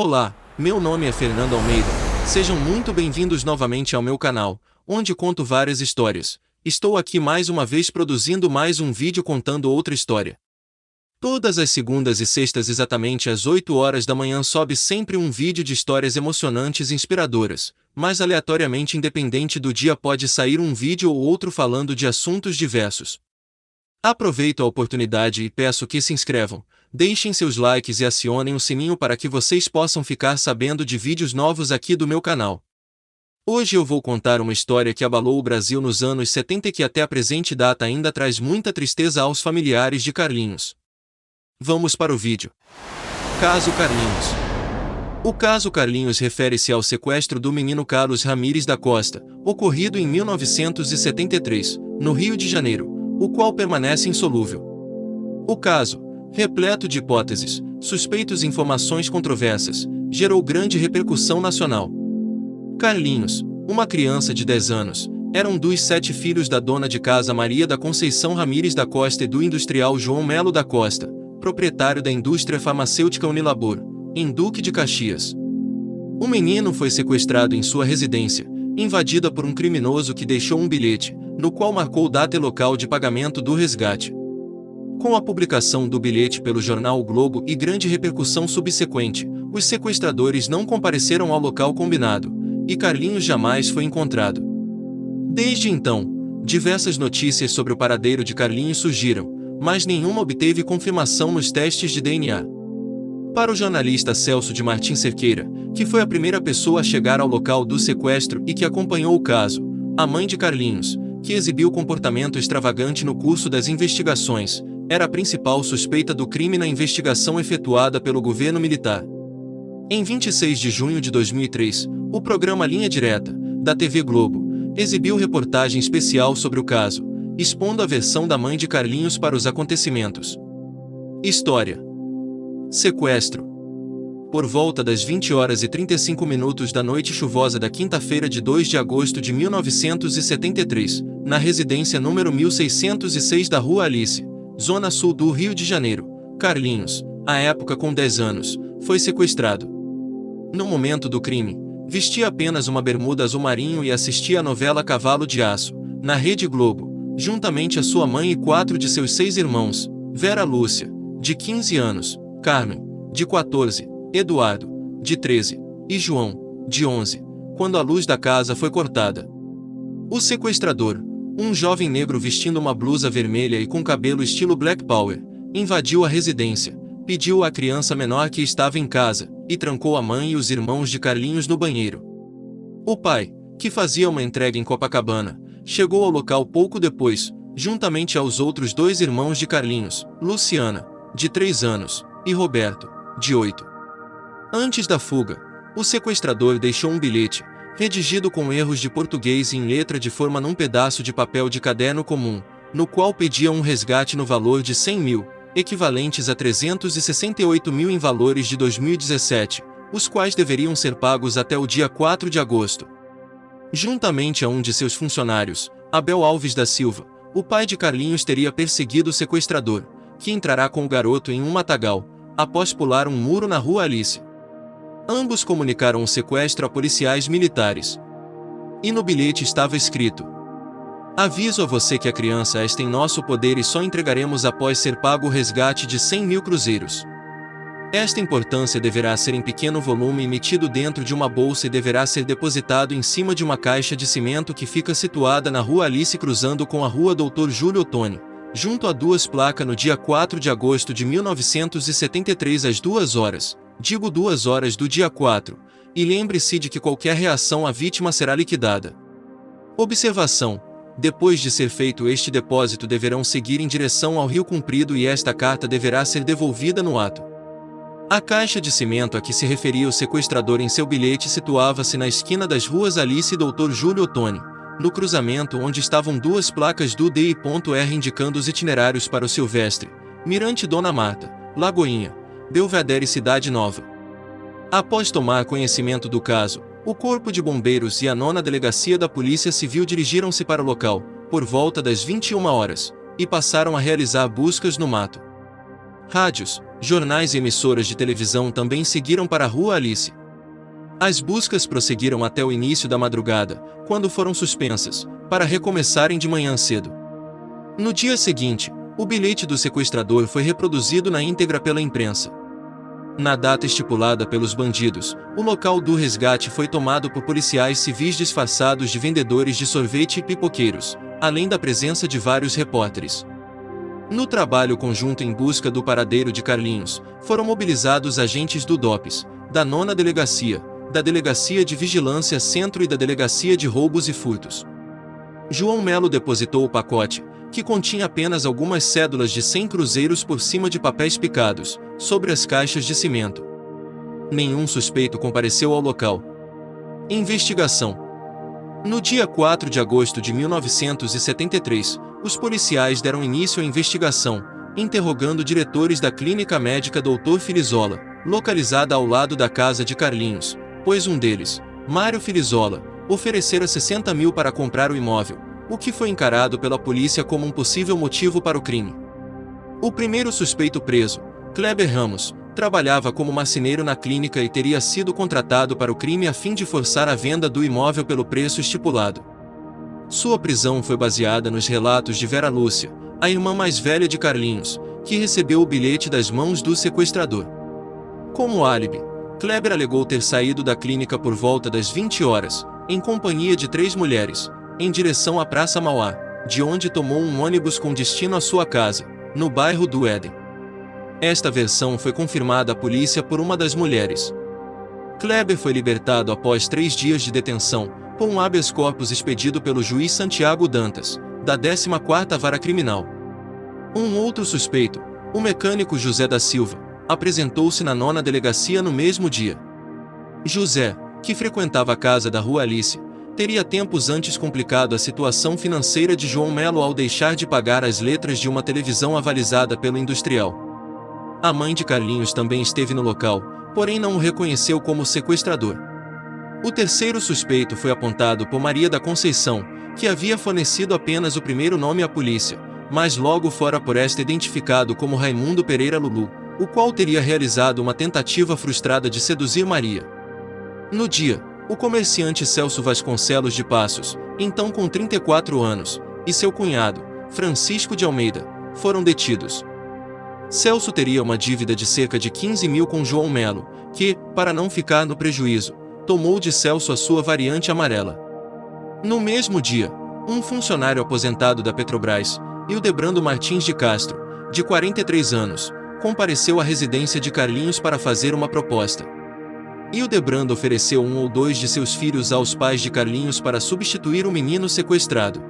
Olá, meu nome é Fernando Almeida. Sejam muito bem-vindos novamente ao meu canal, onde conto várias histórias. Estou aqui mais uma vez produzindo mais um vídeo contando outra história. Todas as segundas e sextas exatamente às 8 horas da manhã sobe sempre um vídeo de histórias emocionantes e inspiradoras, mas aleatoriamente independente do dia pode sair um vídeo ou outro falando de assuntos diversos. Aproveito a oportunidade e peço que se inscrevam, deixem seus likes e acionem o sininho para que vocês possam ficar sabendo de vídeos novos aqui do meu canal. Hoje eu vou contar uma história que abalou o Brasil nos anos 70 e que até a presente data ainda traz muita tristeza aos familiares de Carlinhos. Vamos para o vídeo. Caso Carlinhos. O caso Carlinhos refere-se ao sequestro do menino Carlos Ramires da Costa, ocorrido em 1973, no Rio de Janeiro, o qual permanece insolúvel. O caso, repleto de hipóteses, suspeitos e informações controversas, gerou grande repercussão nacional. Carlinhos, uma criança de 10 anos, era um dos 7 filhos da dona de casa Maria da Conceição Ramires da Costa e do industrial João Melo da Costa, proprietário da indústria farmacêutica Unilabor, em Duque de Caxias. O menino foi sequestrado em sua residência, invadida por um criminoso que deixou um bilhete, no qual marcou data e local de pagamento do resgate. Com a publicação do bilhete pelo jornal O Globo e grande repercussão subsequente, os sequestradores não compareceram ao local combinado, e Carlinhos jamais foi encontrado. Desde então, diversas notícias sobre o paradeiro de Carlinhos surgiram, mas nenhuma obteve confirmação nos testes de DNA. Para o jornalista Celso de Martins Cerqueira, que foi a primeira pessoa a chegar ao local do sequestro e que acompanhou o caso, a mãe de Carlinhos, que exibiu comportamento extravagante no curso das investigações, era a principal suspeita do crime na investigação efetuada pelo governo militar. Em 26 de junho de 2003, o programa Linha Direta, da TV Globo, exibiu reportagem especial sobre o caso, expondo a versão da mãe de Carlinhos para os acontecimentos. História: sequestro. Por volta das 20 horas e 35 minutos da noite chuvosa da quinta-feira de 2 de agosto de 1973, na residência número 1606 da Rua Alice, zona sul do Rio de Janeiro, Carlinhos, à época com 10 anos, foi sequestrado. No momento do crime, vestia apenas uma bermuda azul marinho e assistia à novela Cavalo de Aço, na Rede Globo, juntamente a sua mãe e 4 de seus 6 irmãos, Vera Lúcia, de 15 anos, Carmen, de 14, Eduardo, de 13, e João, de 11, quando a luz da casa foi cortada. O sequestrador, um jovem negro vestindo uma blusa vermelha e com cabelo estilo Black Power, invadiu a residência, pediu à criança menor que estava em casa, e trancou a mãe e os irmãos de Carlinhos no banheiro. O pai, que fazia uma entrega em Copacabana, chegou ao local pouco depois, juntamente aos outros 2 irmãos de Carlinhos, Luciana, de 3 anos, e Roberto, de 8. Antes da fuga, o sequestrador deixou um bilhete, redigido com erros de português e em letra de forma num pedaço de papel de caderno comum, no qual pedia um resgate no valor de 100 mil, equivalentes a 368 mil em valores de 2017, os quais deveriam ser pagos até o dia 4 de agosto. Juntamente a um de seus funcionários, Abel Alves da Silva, o pai de Carlinhos teria perseguido o sequestrador, que entrará com o garoto em um matagal, após pular um muro na Rua Alice. Ambos comunicaram o sequestro a policiais militares. E no bilhete estava escrito: aviso a você que a criança está em nosso poder e só entregaremos após ser pago o resgate de 100 mil cruzeiros. Esta importância deverá ser em pequeno volume e metido dentro de uma bolsa e deverá ser depositado em cima de uma caixa de cimento que fica situada na Rua Alice cruzando com a Rua Dr. Júlio Ottoni, junto a 2 placas no dia 4 de agosto de 1973 às 2 horas, digo 2 horas do dia 4, e lembre-se de que qualquer reação à vítima será liquidada. Observação: depois de ser feito este depósito deverão seguir em direção ao Rio Comprido e esta carta deverá ser devolvida no ato. A caixa de cimento a que se referia o sequestrador em seu bilhete situava-se na esquina das ruas Alice e Dr. Júlio Ottoni, no cruzamento onde estavam 2 placas do DI.R indicando os itinerários para o Silvestre, Mirante Dona Marta, Lagoinha, Belvedere e Cidade Nova. Após tomar conhecimento do caso, o Corpo de Bombeiros e a 9ª Delegacia da Polícia Civil dirigiram-se para o local, por volta das 21 horas, e passaram a realizar buscas no mato. Rádios, Jornais e emissoras de televisão também seguiram para a Rua Alice. As buscas prosseguiram até o início da madrugada, quando foram suspensas, para recomeçarem de manhã cedo. No dia seguinte, o bilhete do sequestrador foi reproduzido na íntegra pela imprensa. Na data estipulada pelos bandidos, o local do resgate foi tomado por policiais civis disfarçados de vendedores de sorvete e pipoqueiros, além da presença de vários repórteres. No trabalho conjunto em busca do paradeiro de Carlinhos, foram mobilizados agentes do DOPS, da 9ª Delegacia, da Delegacia de Vigilância Centro e da Delegacia de Roubos e Furtos. João Melo depositou o pacote, que continha apenas algumas cédulas de 100 cruzeiros por cima de papéis picados, sobre as caixas de cimento. Nenhum suspeito compareceu ao local. Investigação. No dia 4 de agosto de 1973, os policiais deram início à investigação, interrogando diretores da clínica médica Dr. Filizola, localizada ao lado da casa de Carlinhos, pois um deles, Mário Filizola, oferecera 60 mil para comprar o imóvel, o que foi encarado pela polícia como um possível motivo para o crime. O primeiro suspeito preso, Kleber Ramos, trabalhava como marceneiro na clínica e teria sido contratado para o crime a fim de forçar a venda do imóvel pelo preço estipulado. Sua prisão foi baseada nos relatos de Vera Lúcia, a irmã mais velha de Carlinhos, que recebeu o bilhete das mãos do sequestrador. Como álibi, Kleber alegou ter saído da clínica por volta das 20 horas, em companhia de 3 mulheres, em direção à Praça Mauá, de onde tomou um ônibus com destino à sua casa, no bairro do Éden. Esta versão foi confirmada à polícia por uma das mulheres. Kleber foi libertado após 3 dias de detenção, por um habeas corpus expedido pelo juiz Santiago Dantas, da 14ª Vara Criminal. Um outro suspeito, o mecânico José da Silva, apresentou-se na 9ª Delegacia no mesmo dia. José, que frequentava a casa da Rua Alice, teria tempos antes complicado a situação financeira de João Melo ao deixar de pagar as letras de uma televisão avalizada pelo industrial. A mãe de Carlinhos também esteve no local, porém não o reconheceu como sequestrador. O terceiro suspeito foi apontado por Maria da Conceição, que havia fornecido apenas o primeiro nome à polícia, mas logo fora por esta identificado como Raimundo Pereira Lulu, o qual teria realizado uma tentativa frustrada de seduzir Maria. No dia, o comerciante Celso Vasconcelos de Passos, então com 34 anos, e seu cunhado, Francisco de Almeida, foram detidos. Celso teria uma dívida de cerca de 15 mil com João Melo, que, para não ficar no prejuízo, tomou de Celso a sua variante amarela. No mesmo dia, um funcionário aposentado da Petrobras, Hildebrando Martins de Castro, de 43 anos, compareceu à residência de Carlinhos para fazer uma proposta. Hildebrando ofereceu 1 ou 2 de seus filhos aos pais de Carlinhos para substituir o menino sequestrado.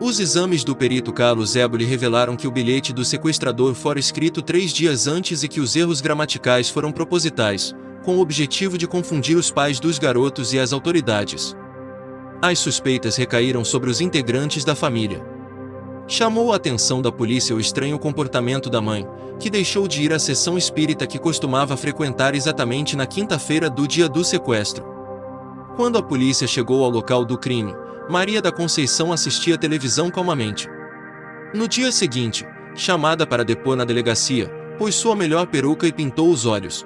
Os exames do perito Carlos Éboli revelaram que o bilhete do sequestrador fora escrito 3 dias antes e que os erros gramaticais foram propositais, com o objetivo de confundir os pais dos garotos e as autoridades. As suspeitas recaíram sobre os integrantes da família. Chamou a atenção da polícia o estranho comportamento da mãe, que deixou de ir à sessão espírita que costumava frequentar exatamente na quinta-feira do dia do sequestro. Quando a polícia chegou ao local do crime, Maria da Conceição assistia à televisão calmamente. No dia seguinte, chamada para depor na delegacia, pôs sua melhor peruca e pintou os olhos.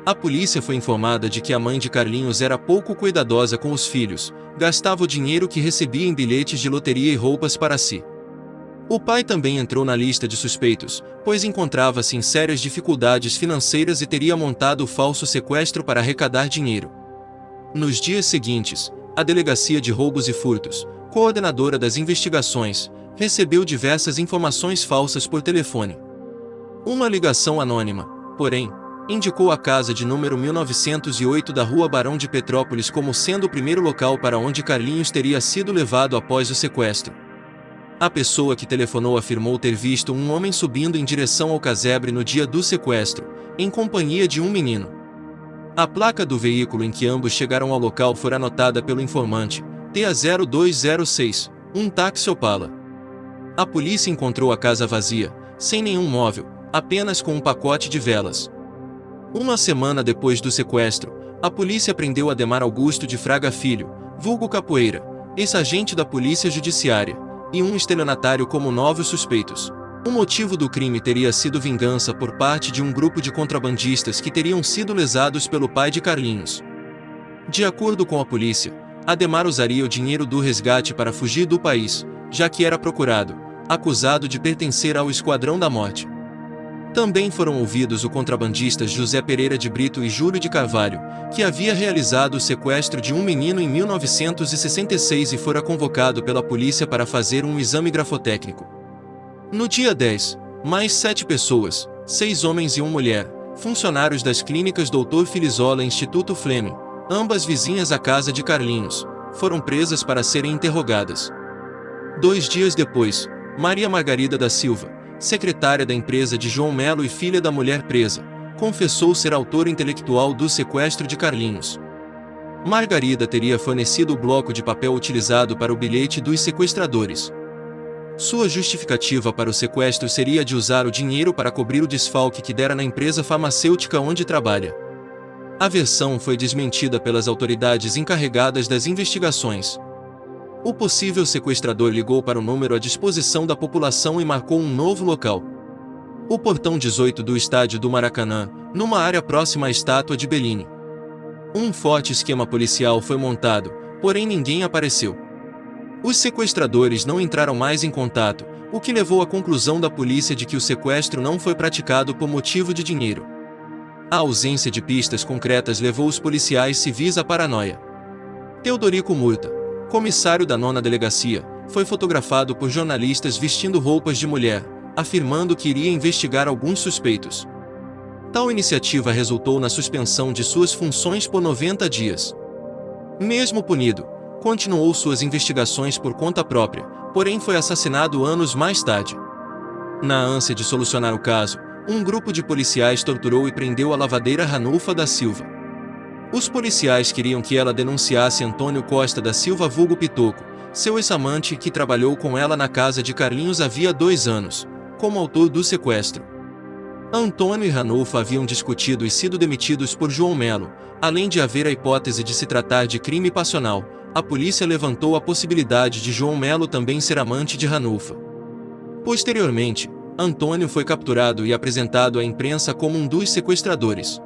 A polícia foi informada de que a mãe de Carlinhos era pouco cuidadosa com os filhos, gastava o dinheiro que recebia em bilhetes de loteria e roupas para si. O pai também entrou na lista de suspeitos, pois encontrava-se em sérias dificuldades financeiras e teria montado o falso sequestro para arrecadar dinheiro. Nos dias seguintes, a Delegacia de Roubos e Furtos, coordenadora das investigações, recebeu diversas informações falsas por telefone. Uma ligação anônima, porém, indicou a casa de número 1908 da Rua Barão de Petrópolis como sendo o primeiro local para onde Carlinhos teria sido levado após o sequestro. A pessoa que telefonou afirmou ter visto um homem subindo em direção ao casebre no dia do sequestro, em companhia de um menino. A placa do veículo em que ambos chegaram ao local foi anotada pelo informante, TA0206, um táxi Opala. A polícia encontrou a casa vazia, sem nenhum móvel, apenas com um pacote de velas. Uma semana depois do sequestro, a polícia prendeu Ademar Augusto de Fraga Filho, vulgo Capoeira, ex-agente da Polícia Judiciária, e um estelionatário como novos suspeitos. O motivo do crime teria sido vingança por parte de um grupo de contrabandistas que teriam sido lesados pelo pai de Carlinhos. De acordo com a polícia, Ademar usaria o dinheiro do resgate para fugir do país, já que era procurado, acusado de pertencer ao Esquadrão da Morte. Também foram ouvidos o contrabandistas José Pereira de Brito e Júlio de Carvalho, que havia realizado o sequestro de um menino em 1966 e fora convocado pela polícia para fazer um exame grafotécnico. No dia 10, mais 7 pessoas, 6 homens e 1 mulher, funcionários das clínicas Dr. Filizola e Instituto Fleming, ambas vizinhas à casa de Carlinhos, foram presas para serem interrogadas. 2 dias depois, Maria Margarida da Silva, secretária da empresa de João Melo e filha da mulher presa, confessou ser autora intelectual do sequestro de Carlinhos. Margarida teria fornecido o bloco de papel utilizado para o bilhete dos sequestradores. Sua justificativa para o sequestro seria de usar o dinheiro para cobrir o desfalque que dera na empresa farmacêutica onde trabalha. A versão foi desmentida pelas autoridades encarregadas das investigações. O possível sequestrador ligou para o número à disposição da população e marcou um novo local. O portão 18 do estádio do Maracanã, numa área próxima à estátua de Bellini. Um forte esquema policial foi montado, porém ninguém apareceu. Os sequestradores não entraram mais em contato, o que levou à conclusão da polícia de que o sequestro não foi praticado por motivo de dinheiro. A ausência de pistas concretas levou os policiais civis à paranoia. Teodorico Murta, comissário da 9ª Delegacia, foi fotografado por jornalistas vestindo roupas de mulher, afirmando que iria investigar alguns suspeitos. Tal iniciativa resultou na suspensão de suas funções por 90 dias. Mesmo punido, continuou suas investigações por conta própria, porém foi assassinado anos mais tarde. Na ânsia de solucionar o caso, um grupo de policiais torturou e prendeu a lavadeira Ranulfa da Silva. Os policiais queriam que ela denunciasse Antônio Costa da Silva vulgo Pitoco, seu ex-amante que trabalhou com ela na casa de Carlinhos havia 2 anos, como autor do sequestro. Antônio e Ranulfa haviam discutido e sido demitidos por João Melo, além de haver a hipótese de se tratar de crime passional. A polícia levantou a possibilidade de João Melo também ser amante de Ranulfa. Posteriormente, Antônio foi capturado e apresentado à imprensa como um dos sequestradores.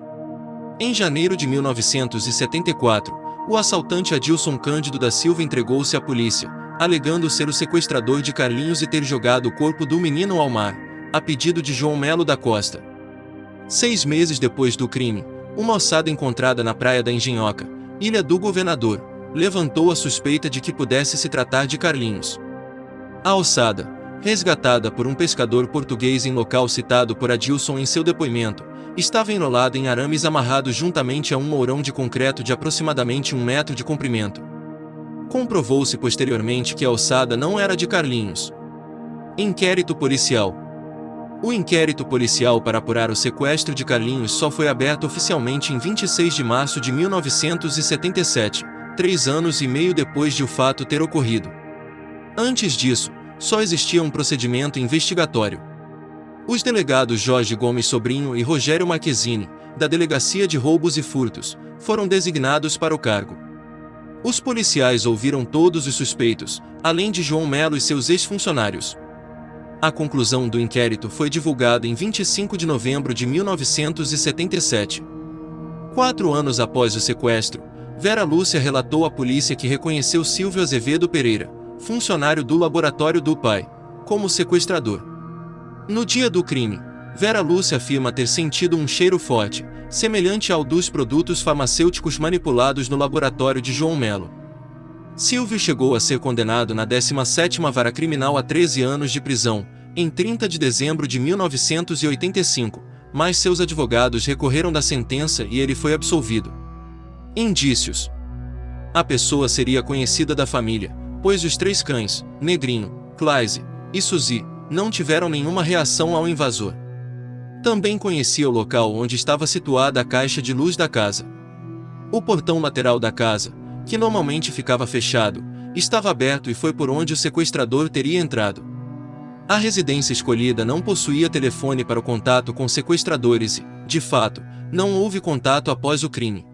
Em janeiro de 1974, o assaltante Adilson Cândido da Silva entregou-se à polícia, alegando ser o sequestrador de Carlinhos e ter jogado o corpo do menino ao mar, a pedido de João Melo da Costa. 6 meses depois do crime, uma ossada encontrada na praia da Engenhoca, Ilha do Governador, levantou a suspeita de que pudesse se tratar de Carlinhos. A ossada, resgatada por um pescador português em local citado por Adilson em seu depoimento, estava enrolada em arames amarrados juntamente a um mourão de concreto de aproximadamente 1 metro de comprimento. Comprovou-se posteriormente que a ossada não era de Carlinhos. Inquérito policial. O inquérito policial para apurar o sequestro de Carlinhos só foi aberto oficialmente em 26 de março de 1977, 3 anos e meio depois de o fato ter ocorrido. Antes disso, só existia um procedimento investigatório. Os delegados Jorge Gomes Sobrinho e Rogério Marquezine, da Delegacia de Roubos e Furtos, foram designados para o cargo. Os policiais ouviram todos os suspeitos, além de João Melo e seus ex-funcionários. A conclusão do inquérito foi divulgada em 25 de novembro de 1977. 4 anos após o sequestro, Vera Lúcia relatou à polícia que reconheceu Silvio Azevedo Pereira, funcionário do laboratório do pai, como sequestrador. No dia do crime, Vera Lúcia afirma ter sentido um cheiro forte, semelhante ao dos produtos farmacêuticos manipulados no laboratório de João Melo. Silvio chegou a ser condenado na 17ª Vara Criminal a 13 anos de prisão, em 30 de dezembro de 1985, mas seus advogados recorreram da sentença e ele foi absolvido. Indícios. A pessoa seria conhecida da família, pois os 3 cães, Negrinho, Claise e Suzy, não tiveram nenhuma reação ao invasor. Também conhecia o local onde estava situada a caixa de luz da casa. O portão lateral da casa, que normalmente ficava fechado, estava aberto e foi por onde o sequestrador teria entrado. A residência escolhida não possuía telefone para o contato com sequestradores e, de fato, não houve contato após o crime.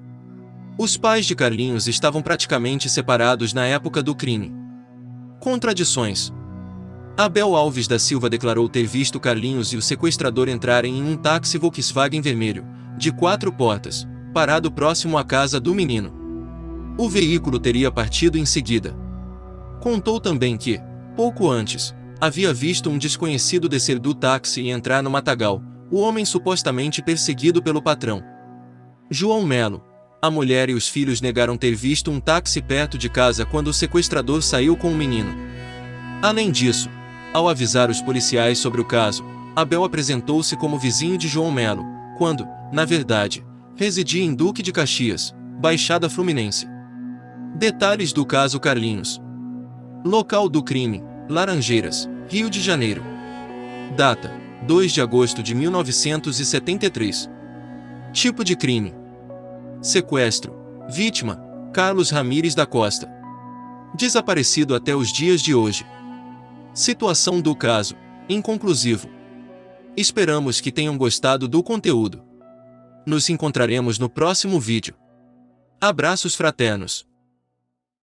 Os pais de Carlinhos estavam praticamente separados na época do crime. Contradições. Abel Alves da Silva declarou ter visto Carlinhos e o sequestrador entrarem em um táxi Volkswagen vermelho, de 4 portas, parado próximo à casa do menino. O veículo teria partido em seguida. Contou também que, pouco antes, havia visto um desconhecido descer do táxi e entrar no matagal, o homem supostamente perseguido pelo patrão. João Melo. A mulher e os filhos negaram ter visto um táxi perto de casa quando o sequestrador saiu com o menino. Além disso, ao avisar os policiais sobre o caso, Abel apresentou-se como vizinho de João Melo, quando, na verdade, residia em Duque de Caxias, Baixada Fluminense. Detalhes do caso Carlinhos. Local do crime: Laranjeiras, Rio de Janeiro. Data: 2 de agosto de 1973. Tipo de crime: sequestro. Vítima: Carlos Ramírez da Costa. Desaparecido até os dias de hoje. Situação do caso: inconclusivo. Esperamos que tenham gostado do conteúdo. Nos encontraremos no próximo vídeo. Abraços fraternos.